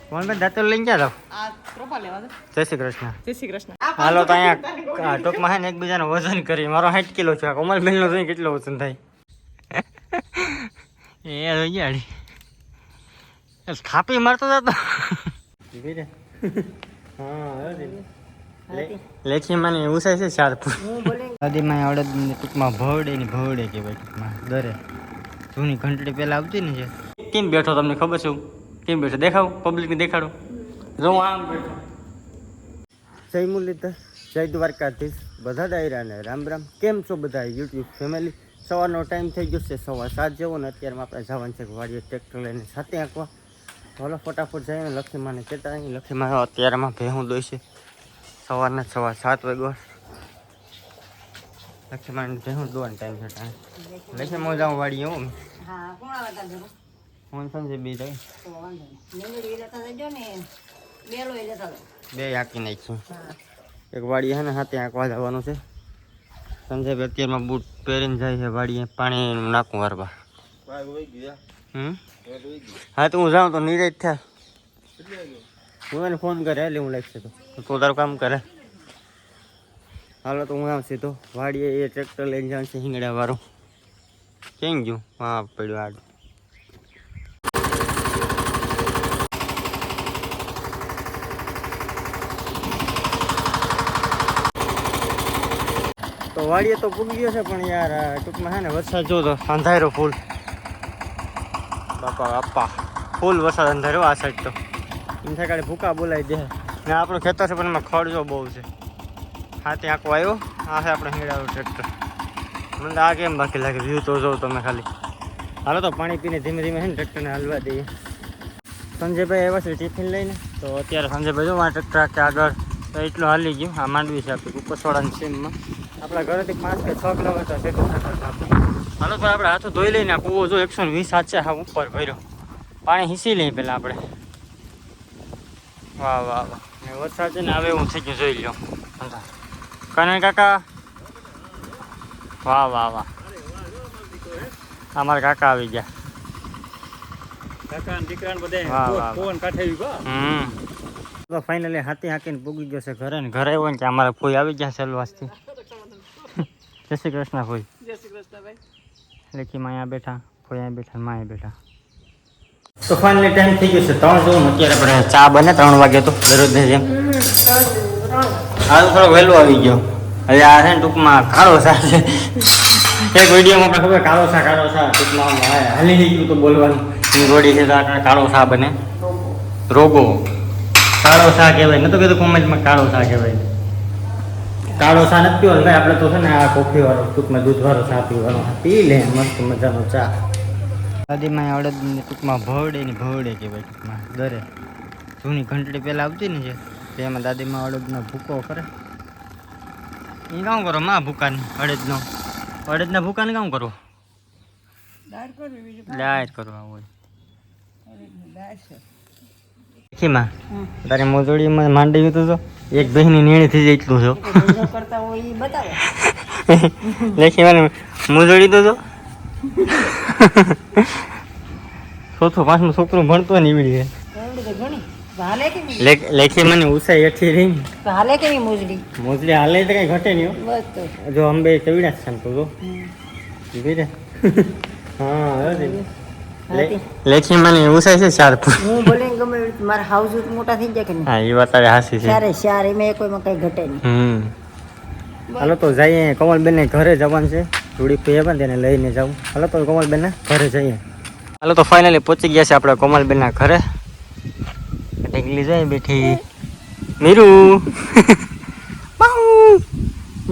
કોણ બેન દાંતો લઈને ગયા આ પ્રોપા લેવા દે. જય શ્રી કૃષ્ણ. જય શ્રી કૃષ્ણ. હાલો તો અહીંયા ટૂંકમાં છે ને એકબીજાનું વજન કરી. મારો 60 કિલો છે. કોમલ બેન નો જોઈએ કેટલો વજન થાય. એ જોઈ ખાપી મારતો જતો. લેખીમાં ને ઉસાય છે 4 ફૂટ. નદીમાં અડદ ટૂંકમાં ભવડે કે ભાઈ ટૂંકમાં દરે જૂની ઘંટડી પેલા આવતી ને છે. કેમ બેઠો તમને ખબર છે? કેમ બેઠો દેખાવ પબ્લિકને દેખાડો. જો આમ બેઠો. જય મુરલીધર, જય દ્વારકાધીશ, બધા ડાયરાને રામ રામ. કેમ છો બધા યુટ્યુબ ફેમિલી? સવારનો ટાઈમ થઈ ગયો છે 7:15 જેવો ને અત્યારમાં આપણે જવાનું છે વાડીએ ટ્રેક્ટર લઈને સાથે આંકવા. હાલો ફટાફટ જઈને લખીમાને કહેતા અહીં લખીમાં અત્યારમાં ભેહું દોઈ છે. સવારના 7:15 વાગ્યા લખીમાને ભેહું દોવાનો ટાઈમ છે. લખીમાં જાઉં વાડીએ હું. હા કોણ આવે તારે? હું સમજે બે જાય તો વાંધો નહીં. મેંદડી લેતા જજો ને બેલો લેતા જાવ. બે હાંકી નાખ્યું. એક વાડીએ છે ને હાથે આંકવા જવાનું છે. સંજય અત્યારમાં બૂટ પહેરીને જાય છે વાડીએ પાણી નાખું વારવા. હા તો હું જાઉં તો નિરાજ થાય. હું એને ફોન કરે એટલે હું લાગશે તો તારું કામ કરે. હાલો તો હું આમ સીધો વાડીએ એ ટ્રેક્ટર લઈને જાઉં છે હિંગડા વાળું. કેમ ગયું? હા પડ્યું આડ. તો વાડીએ તો પૂગી ગયો છે પણ યાર ટૂંકમાં છે ને વરસાદ જો તો અંધારો ફૂલ. બાપા બાપા ફૂલ વરસાદ અંધારો આ સાઈડ તો. એમ થાય કાલે ભૂકા બોલાવી દે ને. આપણું ખેતર છે પણ એમાં ખડ જો બહુ છે. હાથે આંકવા આવ્યો. આ છે આપણે હીંગડાનું ટ્રેક્ટર. મને આ કેમ બાકી લાગે વ્યૂ તો જોઉં તમે ખાલી. હાલો તો પાણી પીને ધીમે ધીમે છે ને ટ્રેક્ટરને હલવા દઈએ. સંજયભાઈ આવ્યા છે ટિફિન લઈને. તો અત્યારે સંજયભાઈ જો આ ટ્રેક્ટર આખે આગળ તો એટલું હાલી ગયું. આ માંડવી છે આપણી ઉપરસવાડાની સીમમાં. આપણા ઘરેથી 5 કે 6 કિલોમીટર છે. હાલો તો આપણે હાથો ધોઈ લઈને આ કૂવો જો 120 હાથ છે. હા ઉપર ભર્યો. પાણી હીસી લઈએ પહેલાં આપણે. વાહ વાહ વાહ. વરસાદ છે ને આવે એવું થઈ ગયું જોઈ લો. કનૈ કાકા વાહ વાહ વાહ. અમારા કાકા આવી ગયા. તો ફાઇનલી હાથી હાંકીને પૂગી ગયો છે ઘરે ને. ઘરે હોય ને કે અમારા ફોઈ આવી ગયા સેલવાસથી. જય શ્રી કૃષ્ણ ફોઈ. જય શ્રી કૃષ્ણ ભાઈ. લેખીમાં અહીંયા બેઠા, ફોઈ અહીંયા બેઠા, માં અહીંયા બેઠા. તો ફાઇનલી ટાઈમ થઈ ગયો છે 3 જેવું. અત્યારે આપણે ચા બને 3 વાગે તો દરરોજની જેમ. હાલ થોડો વહેલો આવી ગયો. હવે આ છે ને ટૂંકમાં કાળો સા છે. એક વિડીયોમાં આપણે ખબર કાળો સા ટૂંકમાં હાલી નીકળ્યું તો બોલવાનું. ગોળી છે તો આપણે કાળો સા બને. રોગો કાળો સા કહેવાય. નતો કીધું કોમેન્ટમાં કાળો સા કહેવાય. કાળો સા નથી પીવાનો ભાઈ. આપણે તો છે ને આ કોફી વાળો ટૂંકમાં દૂધવાળો ચા પીવાનો. પી લે મસ્ત મજાનો ચા. નદીમાં અડદ ટૂંકમાં ભવડે કે ભાઈ ટૂંકમાં દરે જૂની ઘંટડી પહેલાં આવતી ને છે તેમાં દાદીમાં અડદનો ભૂકો કરે. એ કામ કરો માં ભૂકાને અડદના ભૂકાને કામ કરો? દાળ કરવા હોય. લેખીમાં તારે મોજોડીમાં માંડવી તો એક બહેની નીણી થઈ જાય એટલું છો. લેખીમાં મોજોડી તો જો 4થું 5મું છોકરું ભણતો ને એવી રીતે. લેખી મને ઉસાઈ એઠી રહી. હાલે કેવી મોજડી? મોજડી હાલે તો કઈ ઘટે નહીં. જો અંબે ચવીડા છે તો જો હા લેખી મને ઉસાઈ છે 4 ફૂટ. હું બોલે ગમે મારા હાઉસ મોટા થઈ જાય કે નહીં? હા એ વાત તારી હાસી છે. ચારે એમાં કોઈમાં કઈ ઘટે નહીં. હાલો તો જઈએ કોમલબેન ને ઘરે જવાનું છે. થોડી પીએ પણ તેને લઈને જાઉં. હાલો તો કોમલબેન ના ઘરે જઈએ. હાલો તો ફાઇનલી પહોંચી ગયા છે આપણે કોમલબેન ના ઘરે. ઢીકલી જાય બેઠી. મીરુ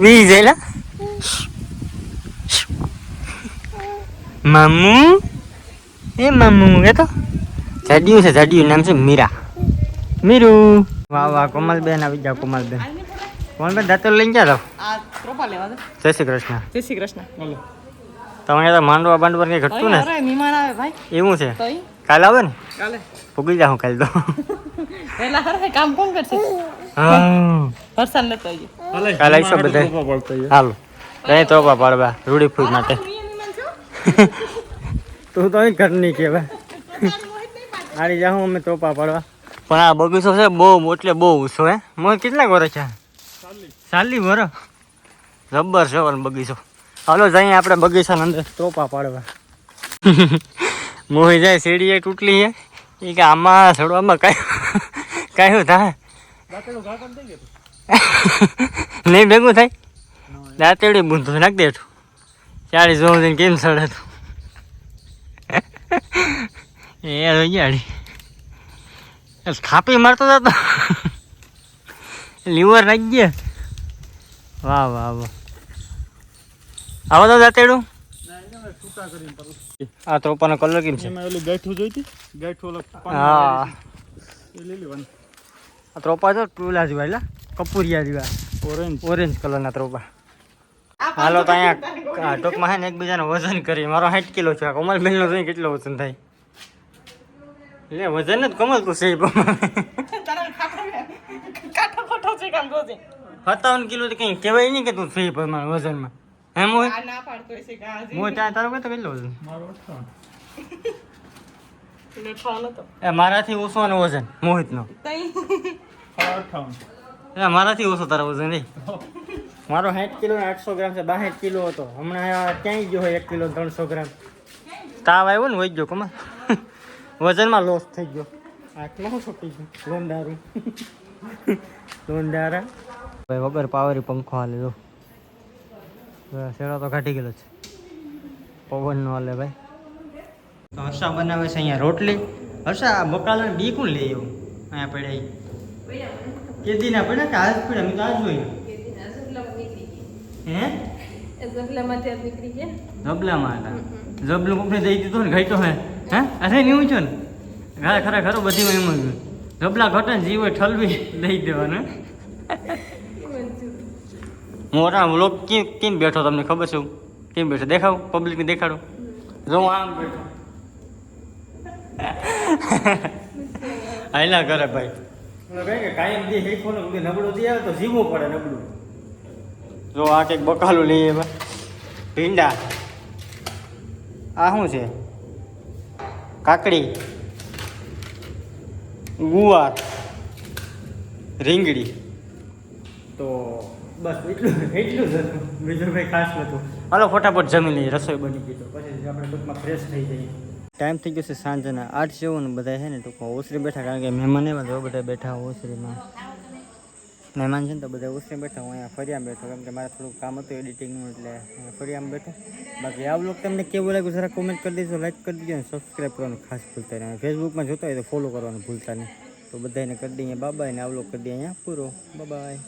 વી જઈલા મામુ એ મામુ એ તો જાડિયું છે. જાડિયું નામ છે મીરા. મીરુ વાહ વાહ. કોમલબેન આવી જાવ. કોમલબેન દાંતો લઈને ગયા જાવ. આ પ્રોપા લેવા દે. જય શ્રી કૃષ્ણ. જય શ્રી કૃષ્ણ. બોલો. તમારે તો માંડવા બાંડવા કઈ ઘટતું ને? અરે મહેમાન આવે ભાઈ. એવું છે? તોય કાલે આવે ને? કાલે ભૂગી જાઉં કાલે તો. એલા હરે કામ કોણ કરશે? હા વરસાદ નતો આવી. કાલે આવીશું બધા. હાલો અહીં તોપા પાડવા રૂડી ફૂલ માટે. તું તો અહીં ઘર નહીં કહેવાય. આડી જાઉં અમે તોપા પાડવા. પણ આ બગીચો છે બહુ એટલે બહુ ઊંચો હે મોય કેટલા વર્ષ છે 40 વર્ષ જબ્બર છે ઓલો બગીચો હાલો જઈએ આપણે બગીચાની અંદર ટોપા પાડવા મોહી જાય સીડી તૂટલી છે એ કે આમાં ચડવામાં કાંઈ થાય નહીં ભેગું થાય દાંતેડી બૂંધું નાખ દેઠું 40 જોવું જઈને કેમ ચડે તું એ રોજાડી ખાપી મારતો જતો લીવર નાખી ગયા વાહ વાહ વાહ આવો તો દાંતેડું આ ટોપાનો કલર કેમ છે હા આ ત્રોપા તો ટુલા જેવા એટલે કપૂરિયા જેવા ઓરેન્જ કલરના ત્રોપા હાલો તો અહીંયા ટોકમાં છે ને એકબીજાનું વજન કરી મારો 60 કિલો છે કમલ બેનનો જોઈએ કેટલો વજન થાય એટલે વજન જ કમલ તું છે 57 કિલો તો કઈ કહેવાય નહીં કે તું છે પ્રમાણે વજનમાં એમ હોય હું ત્યાં તારો કહેતો કેટલો વજન એ મારાથી ઓછો ને વજન મોહિતનો મારાથી ઓછો તારો વજન નહીં મારો 60 કિલો 800 ગ્રામ છે 62 કિલો હતો હમણાં ક્યાંય ગયો હોય 1 કિલો 300 ગ્રામ તાવ આવ્યો ને વહી ગયો કમા વજનમાં લોસ થઈ ગયો આટલું શું છોટી ગયું લોંડારા ભાઈ વગર પાવરી પંખો હાલે જો શેરો તો ઘાટી ગયેલો છે પવન નો હાલે ભાઈ તો હર્ષા બનાવે છે અહીંયા રોટલી હર્ષા બકાલા બી કોણ લે એવું અહીંયા પડ્યા કેદી ના પડ્યા કે આજ પડ્યા મેં તો આજ જોયું હે જબલામાં હતા જબલું કોઈને દઈ દીધું ને ઘટ્યો હે હે અરે નહીં છો ને હા ખરેખર બધી એમ જ જબલા ઘટે ને જીવો ઠલવી દઈ દેવાનું મોટા લોક કેમ બેઠો તમને ખબર છે કેમ બેઠો દેખાવ પબ્લિકને દેખાડો જો હું આમ બેઠો હાયલા કરે ભાઈ કાયમ જે હેઠો નબળું દે આવે તો જીવવું પડે નબળું જો આ કંઈક બકાલું લઈએ ભીંડા આ શું છે કાકડી ગુવાર રીંગણી તો બસ એટલું જ હતું બીજું કંઈ ખાસ નહોતું હાલો ફટાફટ જમી લઈએ રસોઈ બની ગઈ તો પછી આપણે ટૂંકમાં ફ્રેશ થઈ જઈએ ટાઈમ થઈ ગયો છે સાંજના 8 જેવું ને બધા છે ને ટૂંકમાં ઓસરી બેઠા કારણ કે મહેમાન એવા જો બધા બેઠા ઓસરીમાં મહેમાન છે ને તો બધા ઓસરી બેઠા હું અહીંયા ફરિયામ બેઠો કેમ કે મારે થોડુંક કામ હતું એડિટિંગનું એટલે ફરિયામ બેઠો બાકી આ વ્લોગ તમને કેવું લાગ્યું જરા કોમેન્ટ કરી દેજો લાઈક કરી દેજો અને સબસ્ક્રાઈબ કરવાનું ખાસ ભૂલતા નહીં ફેસબુકમાં જોતા હોય તો ફોલો કરવાનું ભૂલતા નહીં તો બધાને કરી દઈએ બાય અને આ વ્લોગ કરી દઈએ અહીંયા પૂરો બાય